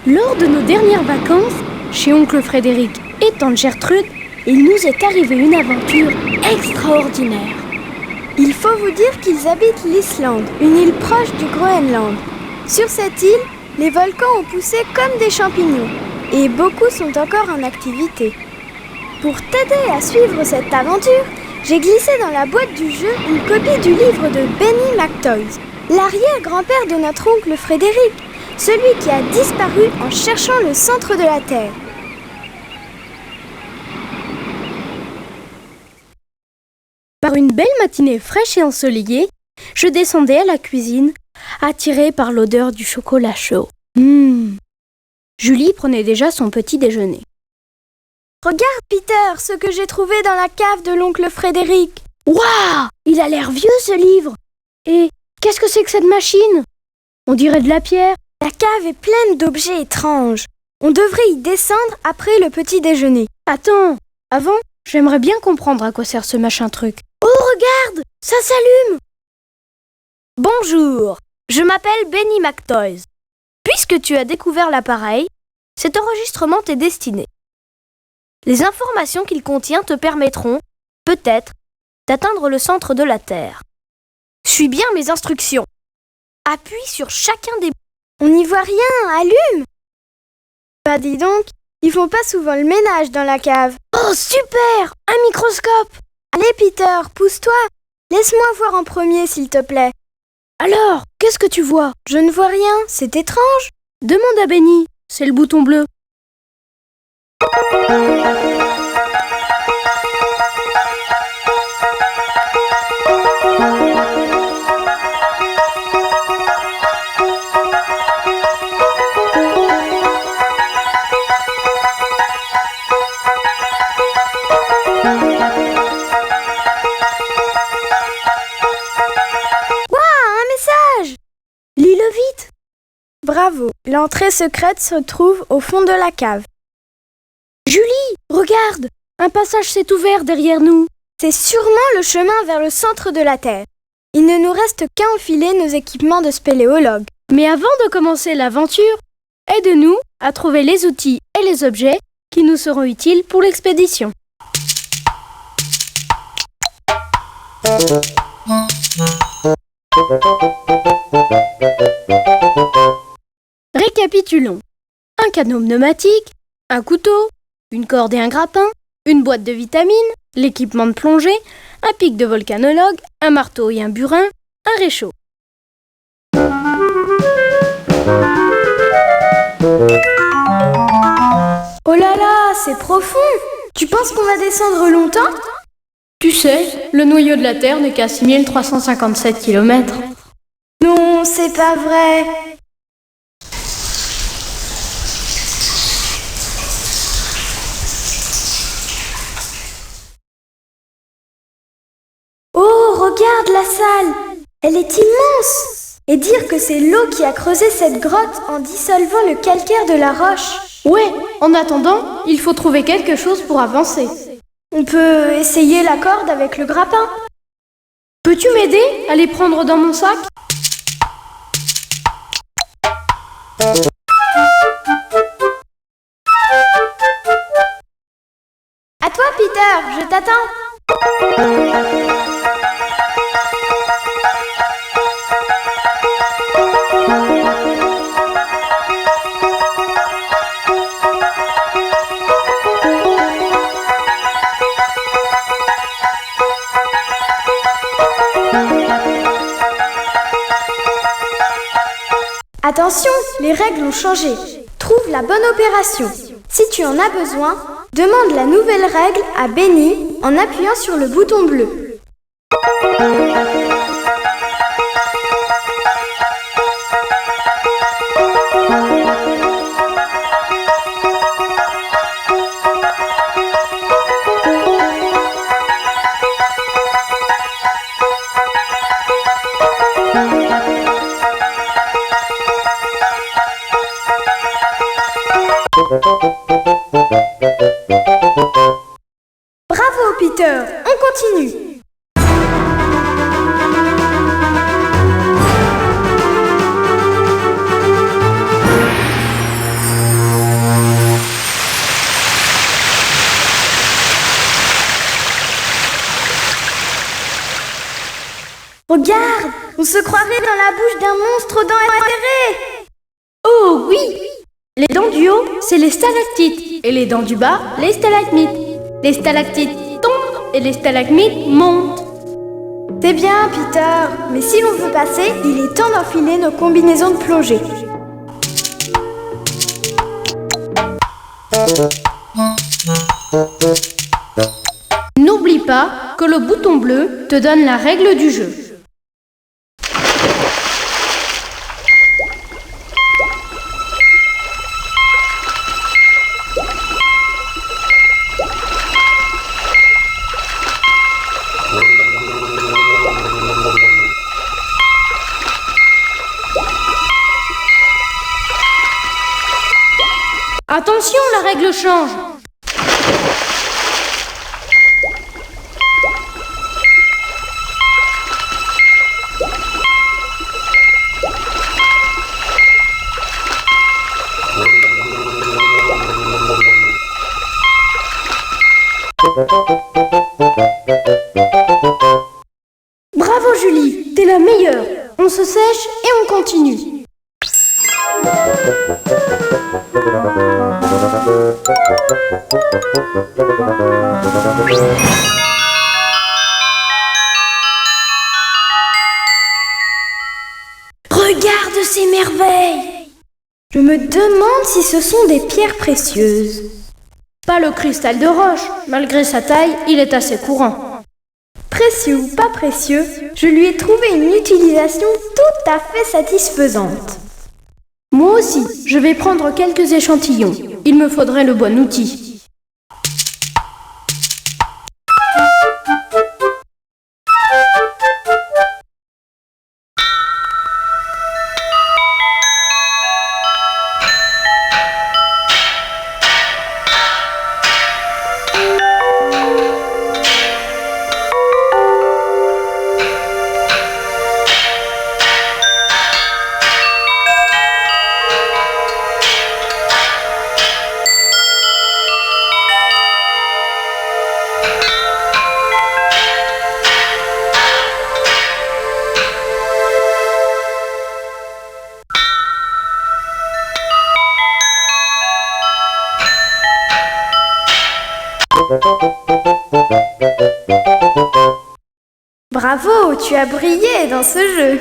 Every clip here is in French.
Lors de nos dernières vacances, chez oncle Frédéric et tante Gertrude, il nous est arrivé une aventure extraordinaire. Il faut vous dire qu'ils habitent l'Islande, une île proche du Groenland. Sur cette île, les volcans ont poussé comme des champignons et beaucoup sont encore en activité. Pour t'aider à suivre cette aventure, j'ai glissé dans la boîte du jeu une copie du livre de Benny McToys, l'arrière-grand-père de notre oncle Frédéric, celui qui a disparu en cherchant le centre de la Terre. Par une belle matinée fraîche et ensoleillée, je descendais à la cuisine, attirée par l'odeur du chocolat chaud. Julie prenait déjà son petit déjeuner. Regarde, Peter, ce que j'ai trouvé dans la cave de l'oncle Frédéric. Waouh! Il a l'air vieux, ce livre! Et qu'est-ce que c'est que cette machine? On dirait de la pierre. La cave est pleine d'objets étranges. On devrait y descendre après le petit déjeuner. Attends, avant, j'aimerais bien comprendre à quoi sert ce machin truc. Oh, regarde! Ça s'allume! Bonjour, je m'appelle Benny McToys. Puisque tu as découvert l'appareil, cet enregistrement t'est destiné. Les informations qu'il contient te permettront, peut-être, d'atteindre le centre de la Terre. Suis bien mes instructions. Appuie sur chacun des... On n'y voit rien, allume! Bah dis donc, ils font pas souvent le ménage dans la cave. Oh super! Un microscope! Allez Peter, pousse-toi! Laisse-moi voir en premier s'il te plaît. Alors, qu'est-ce que tu vois? Je ne vois rien, c'est étrange. Demande à Benny, c'est le bouton bleu. Lis-le vite! Bravo, l'entrée secrète se trouve au fond de la cave. Julie, regarde! Un passage s'est ouvert derrière nous. C'est sûrement le chemin vers le centre de la Terre. Il ne nous reste qu'à enfiler nos équipements de spéléologue. Mais avant de commencer l'aventure, aide-nous à trouver les outils et les objets qui nous seront utiles pour l'expédition. Récapitulons. Un canot pneumatique, un couteau, une corde et un grappin, une boîte de vitamines, l'équipement de plongée, un pic de volcanologue, un marteau et un burin, un réchaud. Oh là là, c'est profond! Tu penses qu'on va descendre longtemps? Tu sais, le noyau de la Terre n'est qu'à 6357 km. Non, c'est pas vrai! Oh, regarde la salle! Elle est immense! Et dire que c'est l'eau qui a creusé cette grotte en dissolvant le calcaire de la roche. Ouais, en attendant, il faut trouver quelque chose pour avancer. On peut essayer la corde avec le grappin. Peux-tu m'aider à les prendre dans mon sac? À toi, Peter, je t'attends. Attention, les règles ont changé. Trouve la bonne opération. Si tu en as besoin, demande la nouvelle règle à Benny en appuyant sur le bouton bleu. Bravo Peter, on continue. Regarde, on se croirait dans la bouche d'un monstre aux dents acérées. Oh oui! Les dents du haut, c'est les stalactites, et les dents du bas, les stalagmites. Les stalactites tombent et les stalagmites montent. C'est bien, Peter, mais si l'on veut passer, il est temps d'enfiler nos combinaisons de plongée. N'oublie pas que le bouton bleu te donne la règle du jeu. Attention, la règle change. Bravo Julie, t'es la meilleure. On se sèche et on continue. Regarde ces merveilles! Je me demande si ce sont des pierres précieuses. Pas le cristal de roche. Malgré sa taille, il est assez courant. Précieux ou pas précieux, je lui ai trouvé une utilisation tout à fait satisfaisante. Moi aussi, je vais prendre quelques échantillons. Il me faudrait le bon outil. Bravo, tu as brillé dans ce jeu.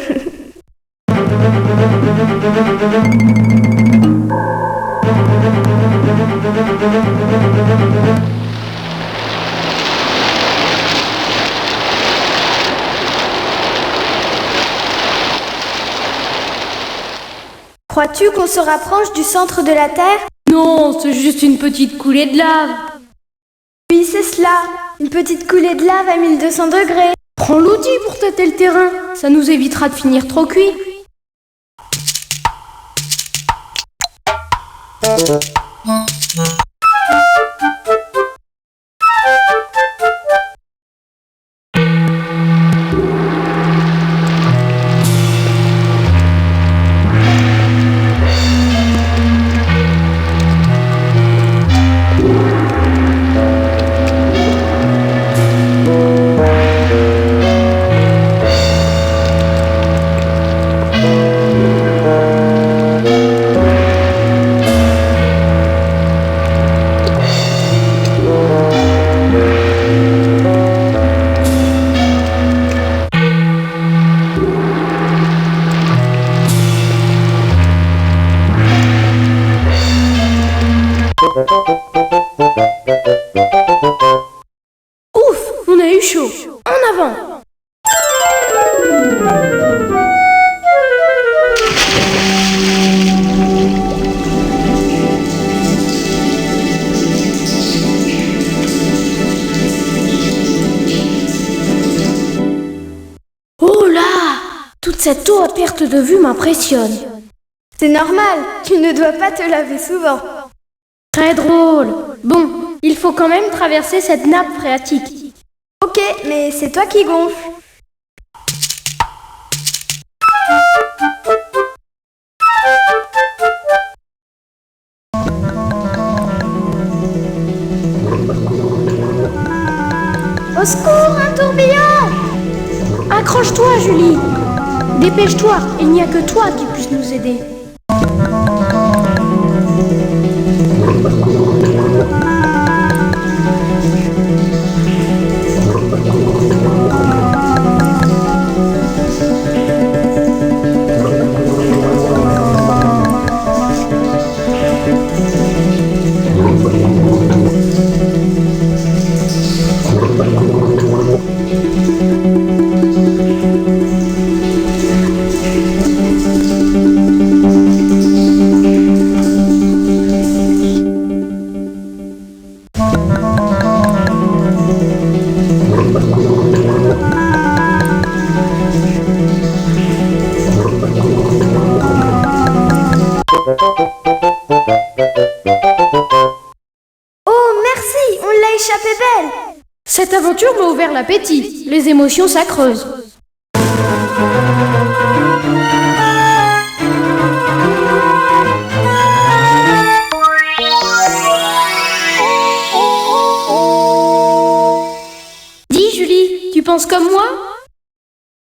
Crois-tu qu'on se rapproche du centre de la Terre? Non, c'est juste une petite coulée de lave. Oui, c'est cela. Une petite coulée de lave à 1200 degrés. Prends l'outil pour tâter le terrain. Ça nous évitera de finir trop cuit. Toute cette eau à perte de vue m'impressionne. C'est normal, tu ne dois pas te laver souvent. Très drôle. Bon, il faut quand même traverser cette nappe phréatique. Ok, mais c'est toi qui gonfles. Au secours, un tourbillon! Accroche-toi, Julie. Dépêche-toi, il n'y a que toi qui puisse nous aider. Cette aventure m'a ouvert l'appétit. Les émotions, ça creuse. Dis, Julie, tu penses comme moi?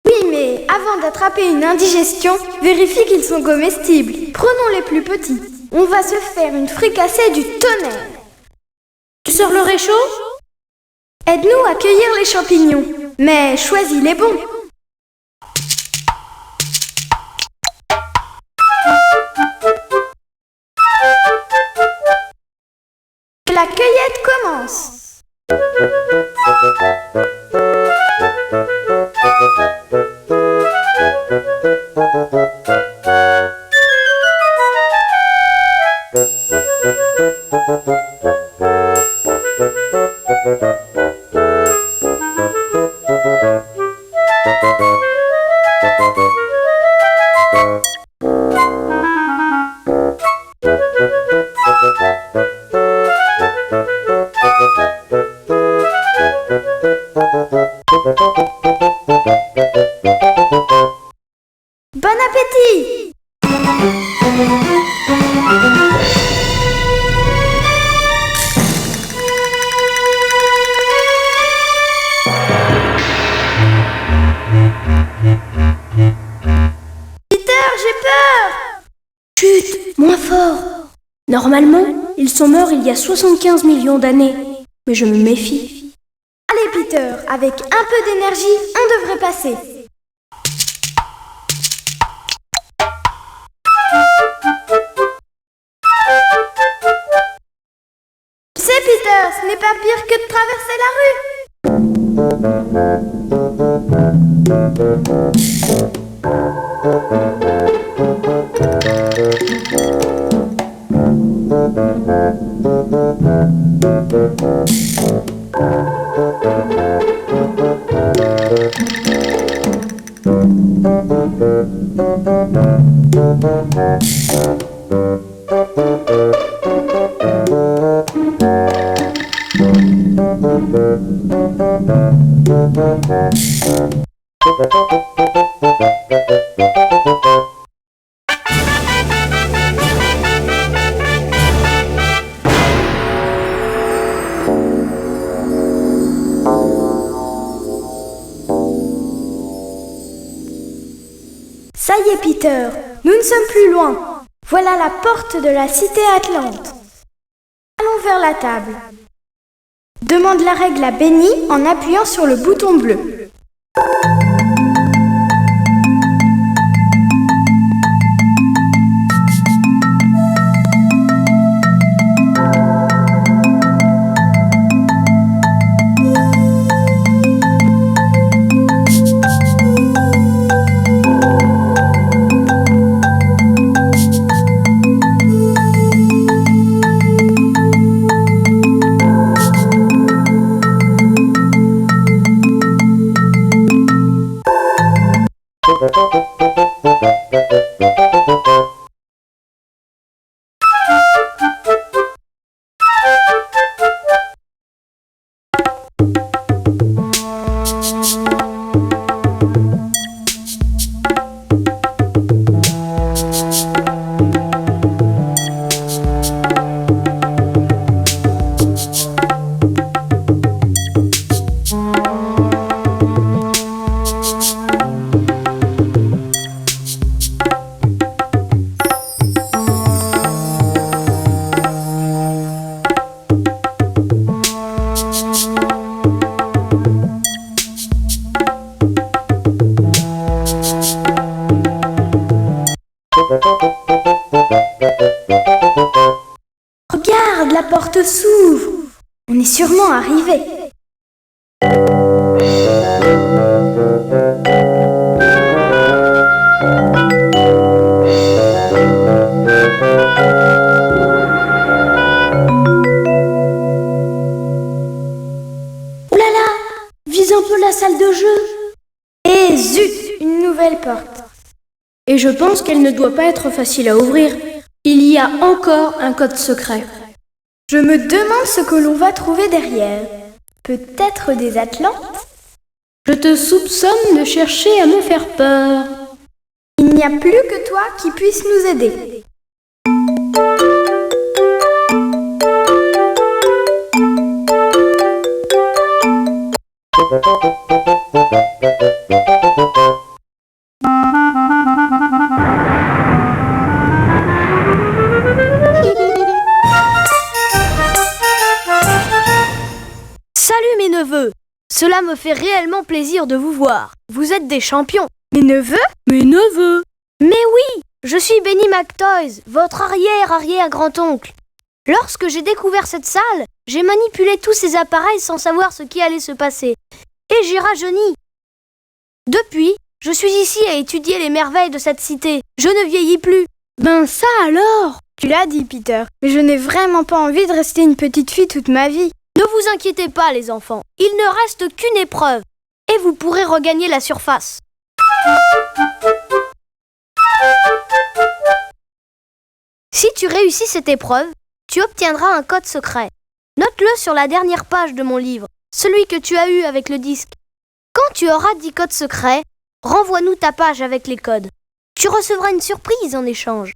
Oui, mais avant d'attraper une indigestion, vérifie qu'ils sont comestibles. Prenons les plus petits. On va se faire une fricassée du tonnerre. Tu sors le réchaud? Aide-nous à cueillir les champignons, mais choisis les bons. Que la cueillette commence. Bon appétit! Peter, j'ai peur! Chut, moins fort. Normalement, ils sont morts il y a 75 millions d'années. Mais je me méfie. Allez Peter, avec un peu d'énergie, on devrait passer. Tu sais Peter, ce n'est pas pire que de traverser la rue. Ça y est Peter, nous ne sommes plus loin. Voilà la porte de la cité Atlante. Allons vers la table. Demande la règle à Benny en appuyant sur le bouton bleu. Regarde, la porte s'ouvre. On est sûrement arrivé. Oh là là! Vise un peu la salle de jeu. Et zut, une nouvelle porte. Et je pense qu'elle ne doit pas être facile à ouvrir. Il y a encore un code secret. Je me demande ce que l'on va trouver derrière. Peut-être des Atlantes? Je te soupçonne de chercher à me faire peur. Il n'y a plus que toi qui puisse nous aider. Salut mes neveux! Cela me fait réellement plaisir de vous voir. Vous êtes des champions. Mes neveux? Mes neveux! Mais oui! Je suis Benny McToys, votre arrière-arrière-grand-oncle. Lorsque j'ai découvert cette salle, j'ai manipulé tous ces appareils sans savoir ce qui allait se passer. Et j'ai rajeuni. Depuis, je suis ici à étudier les merveilles de cette cité. Je ne vieillis plus. Ben ça alors! Tu l'as dit, Peter, mais je n'ai vraiment pas envie de rester une petite fille toute ma vie. Ne vous inquiétez pas, les enfants. Il ne reste qu'une épreuve. Et vous pourrez regagner la surface. Si tu réussis cette épreuve, tu obtiendras un code secret. Note-le sur la dernière page de mon livre, celui que tu as eu avec le disque. Quand tu auras 10 codes secrets, renvoie-nous ta page avec les codes. Tu recevras une surprise en échange.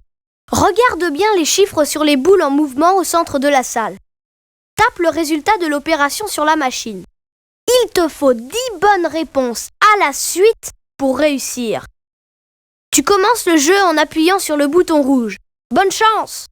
Regarde bien les chiffres sur les boules en mouvement au centre de la salle. Tape le résultat de l'opération sur la machine. Il te faut 10 bonnes réponses à la suite pour réussir. Tu commences le jeu en appuyant sur le bouton rouge. Bonne chance!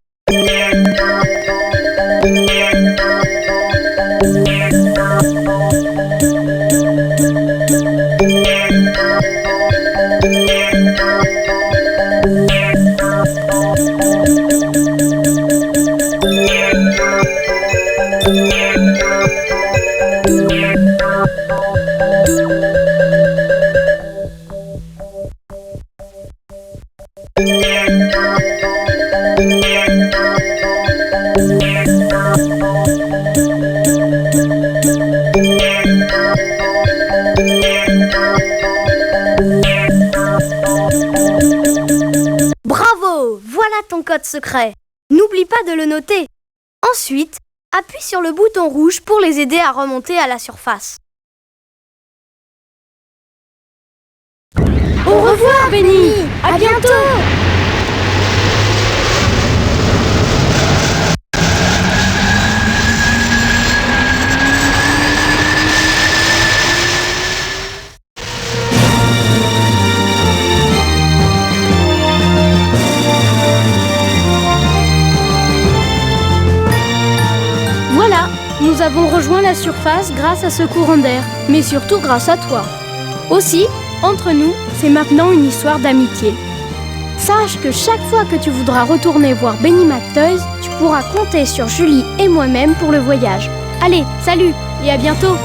Bravo! Voilà ton code secret. N'oublie pas de le noter. Ensuite, appuie sur le bouton rouge pour les aider à remonter à la surface. Au revoir, Benny! À bientôt! Voilà, nous avons rejoint la surface grâce à ce courant d'air, mais surtout grâce à toi. Aussi, entre nous, c'est maintenant une histoire d'amitié. Sache que chaque fois que tu voudras retourner voir Benny McToys, tu pourras compter sur Julie et moi-même pour le voyage. Allez, salut et à bientôt!